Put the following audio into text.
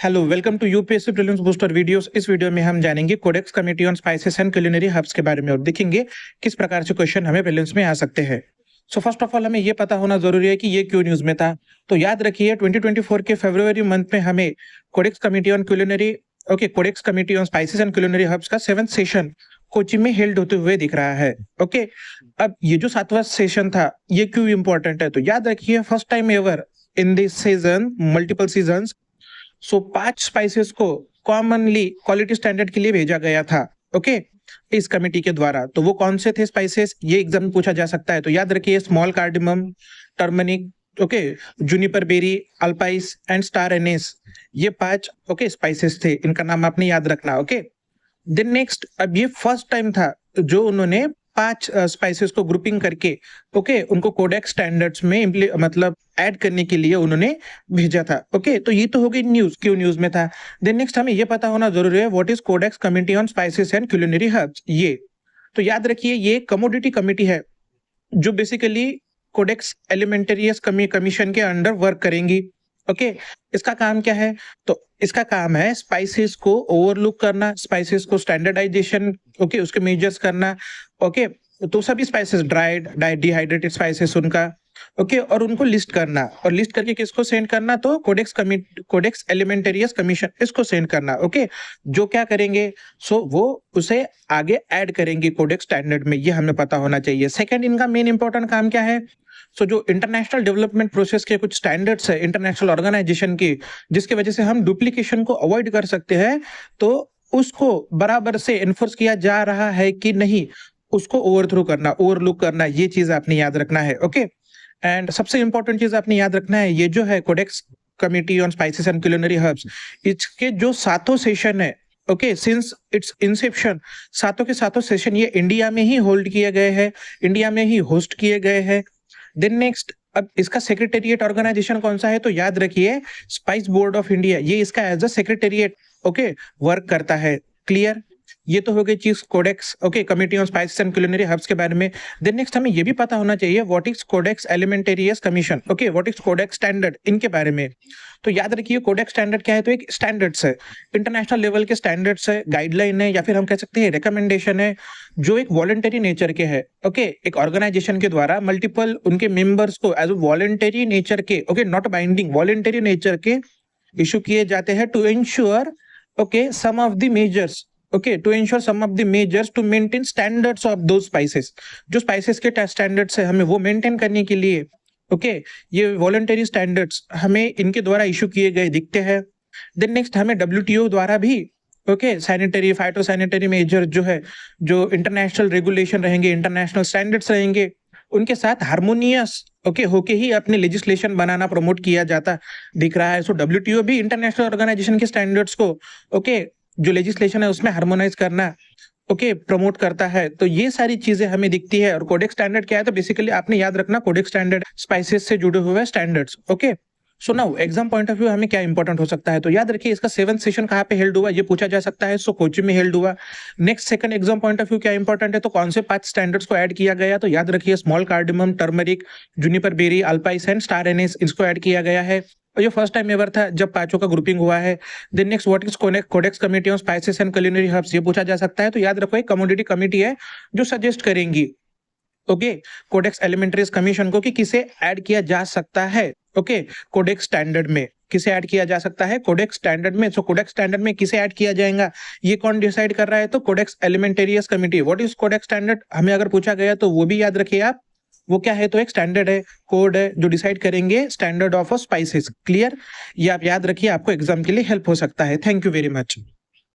Hello, welcome to UPSC prelims booster videos. इस video में हम जानेंगे Codex committee on spices and culinary herbs के बारे में और देखेंगे किस प्रकार से क्वेश्चन हमें प्रीलिम्स में आ सकते हैं। सो फर्स्ट ऑफ ऑल हमें ये पता होना जरूरी है कि ये क्यों न्यूज में था। तो याद रखिए 2024 के फरवरी मंथ में हमें Codex committee on culinary Codex committee on spices and culinary herbs का 7th सेशन कोची में हेल्ड होते हुए दिख रहा है। ओके, अब ये जो 7वां सेशन था ये क्यों इंपॉर्टेंट है, तो याद रखिए first time ever in this season multiple seasons 5 spices को कॉमनली क्वालिटी स्टैंडर्ड के लिए भेजा गया था। ओके, इस कमेटी के द्वारा। तो वो कौन से थे स्पाइसेस, ये एग्जाम में पूछा जा सकता है। तो याद रखिए small cardamom, turmeric, juniper berry, allspice and star anise, ये 5 स्पाइसेस थे। इनका नाम आपने याद रखना। ओके, देन नेक्स्ट, अब ये फर्स्ट टाइम था जो उन्होंने 5 स्पाइसेस को ग्रुपिंग करके उनको कोडेक्स स्टैंडर्ड्स में मतलब ऐड करने के लिए उन्होंने भेजा था। ओके, तो ये तो हो गई न्यूज, क्यों न्यूज में था। देन नेक्स्ट हमें ये पता होना जरूरी है what is Codex committee on spices and culinary herbs. ये तो याद रखिए ये कमोडिटी कमिटी है जो बेसिकली कोडेक्स एलिमेंटेरियस कमीशन के अंडर वर्क करेंगी। ओके, इसका काम क्या है, तो इसका काम है स्पाइसेस को ओवरलुक करना, स्पाइसेस को स्टैंडर्डाइजेशन उसके मेजर्स करना। ओके, तो सभी स्पाइसेस ड्राइड डिहाइड्रेटेड स्पाइसेस उनका और उनको लिस्ट करना, और लिस्ट करके किसको सेंड करना, तो कोडेक्स एलिमेंटेरियस कमीशन इसको सेंड करना। ओके, जो क्या करेंगे, वो उसे आगे ऐड करेंगे कोडेक्स स्टैंडर्ड में, ये हमें पता होना चाहिए। सेकंड, इनका मेन इंपॉर्टेंट काम क्या है, जो इंटरनेशनल डेवलपमेंट प्रोसेस के कुछ स्टैंडर्ड्स है इंटरनेशनल ऑर्गेनाइजेशन की, जिसकी वजह से हम डुप्लीकेशन को अवॉइड कर सकते हैं, तो उसको बराबर से एनफोर्स किया जा रहा है कि नहीं, उसको ओवरथ्रो करना, ओवरलुक करना, ये चीज आपने याद रखना है। ओके, एंड सबसे इंपॉर्टेंट चीज आपने याद रखना है, ये जो है Codex committee on spices and culinary herbs, इसके जो 7वां सेशन है, सिंस इट्स इंसेप्शन, 7 के 7 सेशन ये इंडिया में ही होल्ड किए गए हैं, इंडिया में ही होस्ट किए गए हैं। देन नेक्स्ट, अब इसका सेक्रेटेरिएट ऑर्गेनाइजेशन कौन सा है, तो याद रखिए स्पाइस बोर्ड ऑफ इंडिया, ये इसका एज अ सेक्रेटेरिएट वर्क करता है। क्लियर, ये तो हो गई चीज Codex committee on spices and culinary herbs के बारे में। देन नेक्स्ट हमें ये भी पता होना चाहिए what is Codex Alimentarius Commission, what is Codex standard, इनके बारे में। तो याद रखिए कोडेक्स स्टैंडर्ड क्या है, तो एक स्टैंडर्ड्स है, इंटरनेशनल लेवल के स्टैंडर्ड्स है, गाइडलाइन है, या फिर हम कह सकते हैं रिकमेंडेशन है, जो एक वॉलंटरी नेचर के है। एक ऑर्गेनाइजेशन के द्वारा मल्टीपल उनके मेंबर्स को एज वॉलंटरी नेचर के नॉट बाइंडिंग, वॉलंटरी नेचर के इशू किए जाते हैं to ensure some of the measures to maintain standards of those spices। जो स्पाइसेस के स्टैंडर्ड्स है हमें वो मेंटेन करने के लिए ये वॉलंटरी स्टैंडर्ड्स हमें इनके द्वारा इशू किए गए दिखते हैं। देन नेक्स्ट हमें WTO द्वारा भी सैनिटरी फाइटोसैनिटरी मेजर जो है, जो इंटरनेशनल रेगुलेशन रहेंगे, इंटरनेशनल स्टैंडर्ड्स रहेंगे, उनके साथ हार्मोनियस होके ही अपने लेजिस्लेशन बनाना प्रमोट किया जाता दिख रहा है। WTO भी इंटरनेशनल ऑर्गेनाइजेशन के स्टैंडर्ड्स को जो लेजिस्लेशन है उसमें हार्मोनाइज करना प्रमोट करता है। तो ये सारी चीजें हमें दिखती है। और कोडेक्स स्टैंडर्ड क्या है, तो बेसिकली आपने याद रखना कोडेक्स स्टैंडर्ड स्पाइसेस से जुड़े हुए standards. So now exam point of view हमें क्या इंपॉर्टेंट हो सकता है, तो याद रखिए इसका 7th सेशन कहाँ पे हेल्ड हुआ, ये पूछा जा सकता है। कोची में हेल्ड हुआ। Next second exam point of view क्या इंपॉर्टेंट है, तो कौन से 5 स्टैंडर्ड्स को ऐड किया गया, तो याद रखिए small cardamom, turmeric, juniper berry, allspice and star anise, इसको ऐड किया गया है। और ये फर्स्ट टाइम एवर था जब 5 का ग्रुपिंग हुआ है। Then next, what is Codex committee on spices and culinary herbs, ये पूछा जा सकता है। तो याद रखो एक कमोडिटी कमिटी है जो सजेस्ट करेंगी कोडेक्स एलिमेंटरीज कमीशन को कि किसे ऐड किया जा सकता है कोडेक्स स्टैंडर्ड में, किसे ऐड किया जा सकता है कोडेक्स स्टैंडर्ड में। कोडेक्स स्टैंडर्ड में किसे ऐड किया जाएगा, ये कौन डिसाइड कर रहा है, तो Codex Alimentarius Committee. What is Codex standard, हमें अगर पूछा गया तो वो भी याद रखिए आप, वो क्या है, तो एक स्टैंडर्ड है, कोड है, जो डिसाइड करेंगे स्टैंडर्ड ऑफ स्पाइसेस। क्लियर, ये आप याद रखिए, आपको एग्जाम के लिए हेल्प हो सकता है। Thank you very much.